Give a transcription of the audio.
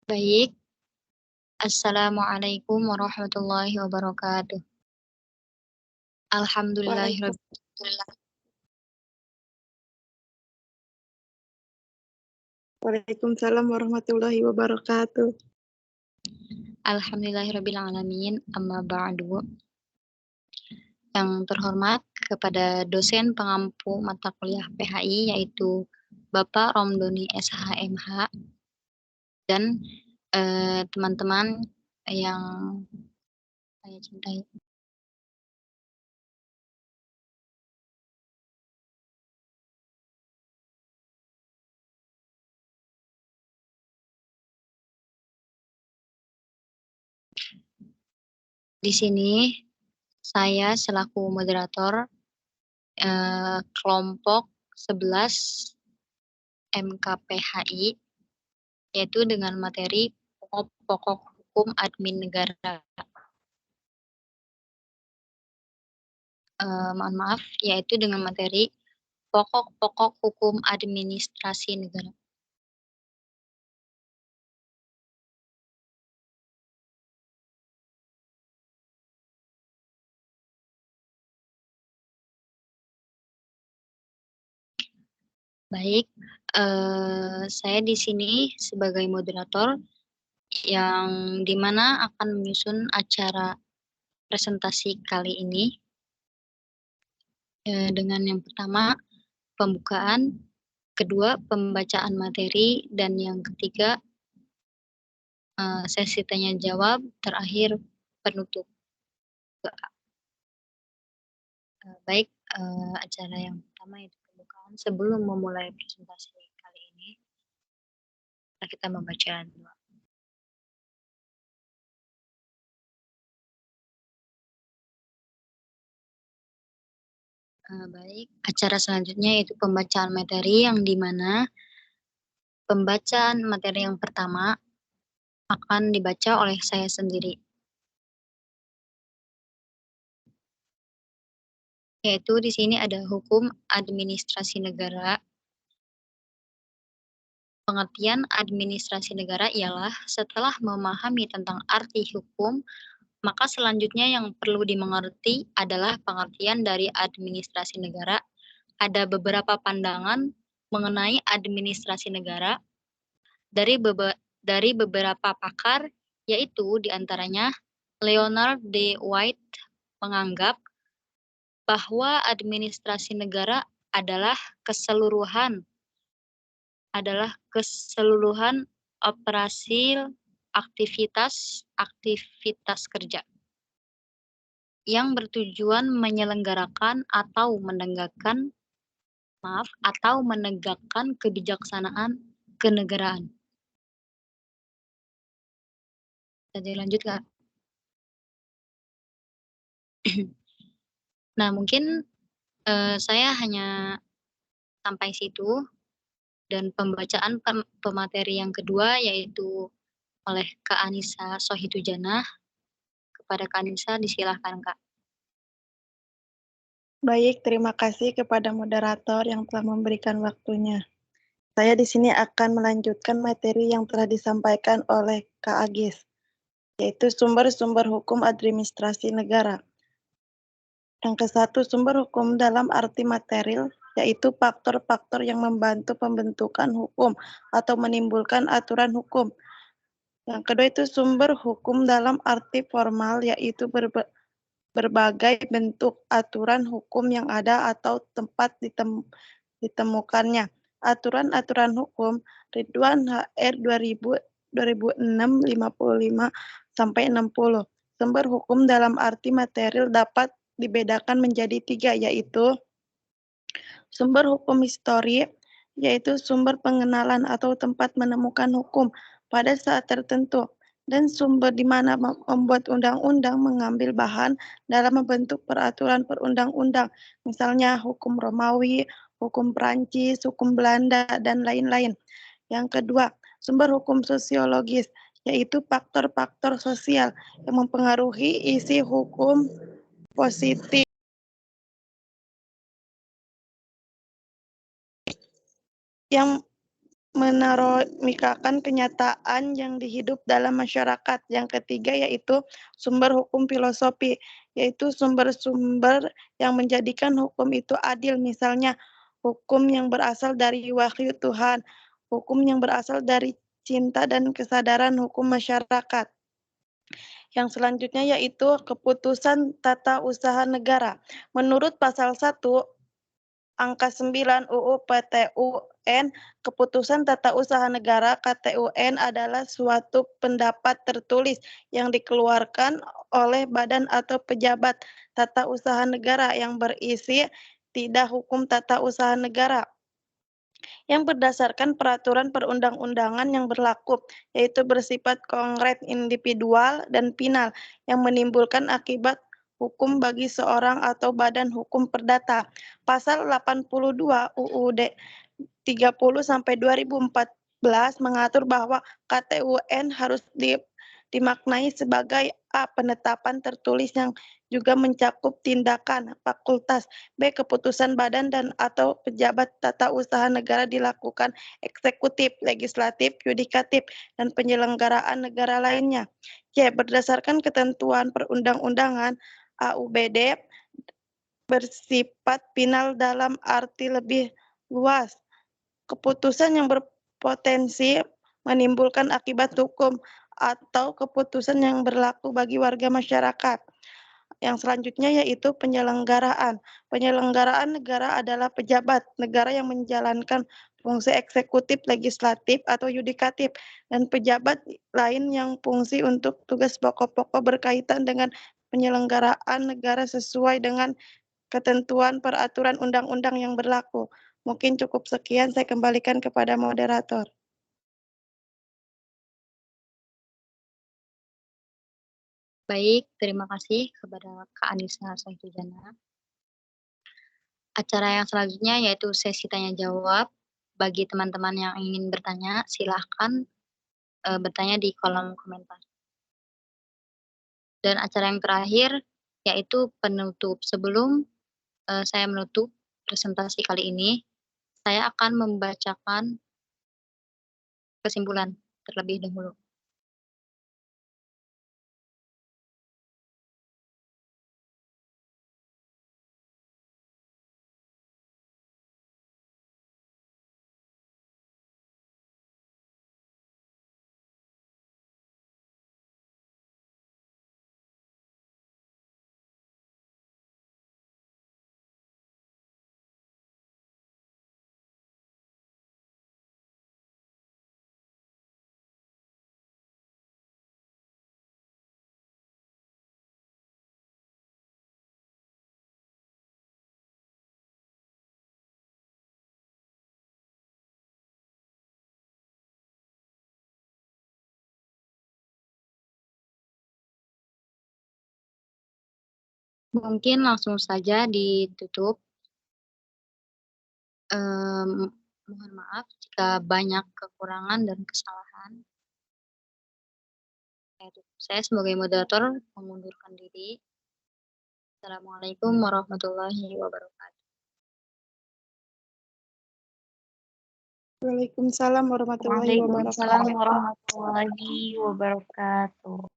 Baik, Assalamualaikum warahmatullahi wabarakatuh. Waalaikumsalam. Waalaikumsalam warahmatullahi wabarakatuh. Alhamdulillahirrabbilalamin, amma ba'du. Yang terhormat kepada dosen pengampu mata kuliah PHI yaitu Bapak Romdoni SHMH dan teman-teman yang saya cintai. Di sini saya selaku moderator kelompok 11 MKPHI yaitu dengan materi pokok-pokok hukum admin negara. Mohon maaf, yaitu dengan materi pokok-pokok hukum administrasi negara. Baik, saya di sini sebagai moderator yang dimana akan menyusun acara presentasi kali ini. Dengan yang pertama, pembukaan, kedua, pembacaan materi, dan yang ketiga, sesi tanya jawab, terakhir penutup. Baik, acara yang pertama itu pembukaan. Sebelum memulai presentasi kali ini, kita membaca doa. Baik, acara selanjutnya yaitu pembacaan materi yang dimana pembacaan materi yang pertama akan dibaca oleh saya sendiri. Yaitu di sini ada hukum administrasi negara. Pengertian administrasi negara ialah setelah memahami tentang arti hukum, maka selanjutnya yang perlu dimengerti adalah pengertian dari administrasi negara. Ada beberapa pandangan mengenai administrasi negara dari beberapa pakar, yaitu diantaranya Leonard D. White menganggap bahwa administrasi negara adalah keseluruhan operasi aktivitas kerja yang bertujuan menyelenggarakan atau menegakkan kebijaksanaan kenegaraan. Jadi lanjut, Kak. Nah, mungkin saya hanya sampai situ, dan pembacaan pemateri yang kedua yaitu oleh Kak Anissa Sohitujana. Kepada Kak Anissa, disilahkan, Kak. Baik, terima kasih kepada moderator yang telah memberikan waktunya. Saya di sini akan melanjutkan materi yang telah disampaikan oleh Kak Agis, yaitu sumber-sumber hukum administrasi negara. Yang ke-1, sumber hukum dalam arti material, yaitu faktor-faktor yang membantu pembentukan hukum atau menimbulkan aturan hukum. Yang kedua itu sumber hukum dalam arti formal, yaitu berbagai bentuk aturan hukum yang ada atau tempat ditemukannya. Aturan-aturan hukum Ridwan HR 2006 55 sampai 60. Sumber hukum dalam arti material dapat dibedakan menjadi 3, yaitu sumber hukum histori, yaitu sumber pengenalan atau tempat menemukan hukum pada saat tertentu, dan sumber di mana membuat undang-undang mengambil bahan dalam membentuk peraturan perundang-undang, misalnya hukum Romawi, hukum Prancis, hukum Belanda, dan lain-lain. Yang kedua, sumber hukum sosiologis, yaitu faktor-faktor sosial yang mempengaruhi isi hukum positif. Yang menaromikan kenyataan yang dihidup dalam masyarakat. Yang ketiga yaitu sumber hukum filosofi, yaitu sumber-sumber yang menjadikan hukum itu adil. Misalnya, hukum yang berasal dari wahyu Tuhan, hukum yang berasal dari cinta dan kesadaran hukum masyarakat. Yang selanjutnya yaitu keputusan tata usaha negara. Menurut pasal 1 angka 9 UU PTUN, keputusan tata usaha negara KTUN adalah suatu pendapat tertulis yang dikeluarkan oleh badan atau pejabat tata usaha negara yang berisi tidak hukum tata usaha negara yang berdasarkan peraturan perundang-undangan yang berlaku, yaitu bersifat konkret individual dan final yang menimbulkan akibat hukum bagi seorang atau badan hukum perdata. Pasal 82 UUD 30 sampai 2014 mengatur bahwa KTUN harus dimaknai sebagai A. Penetapan tertulis yang juga mencakup tindakan fakultas, B. Keputusan badan dan atau pejabat tata usaha negara dilakukan eksekutif, legislatif, yudikatif, dan penyelenggaraan negara lainnya. C. Berdasarkan ketentuan perundang-undangan AUBD bersifat final dalam arti lebih luas. Keputusan yang berpotensi menimbulkan akibat hukum atau keputusan yang berlaku bagi warga masyarakat. Yang selanjutnya yaitu penyelenggaraan. Penyelenggaraan negara adalah pejabat negara yang menjalankan fungsi eksekutif, legislatif, atau yudikatif, dan pejabat lain yang fungsi untuk tugas pokok-pokok berkaitan dengan penyelenggaraan negara sesuai dengan ketentuan peraturan undang-undang yang berlaku. Mungkin cukup sekian, saya kembalikan kepada moderator. Baik, terima kasih kepada Kak Anissa Sohitujana. Acara yang selanjutnya yaitu sesi tanya jawab. Bagi teman-teman yang ingin bertanya, silahkan bertanya di kolom komentar. Dan acara yang terakhir yaitu penutup. Sebelum saya menutup presentasi kali ini, saya akan membacakan kesimpulan terlebih dahulu. Mungkin langsung saja ditutup. Mohon maaf jika banyak kekurangan dan kesalahan. Saya sebagai moderator mengundurkan diri. Assalamualaikum warahmatullahi wabarakatuh. Waalaikumsalam warahmatullahi wabarakatuh. Waalaikumsalam warahmatullahi wabarakatuh.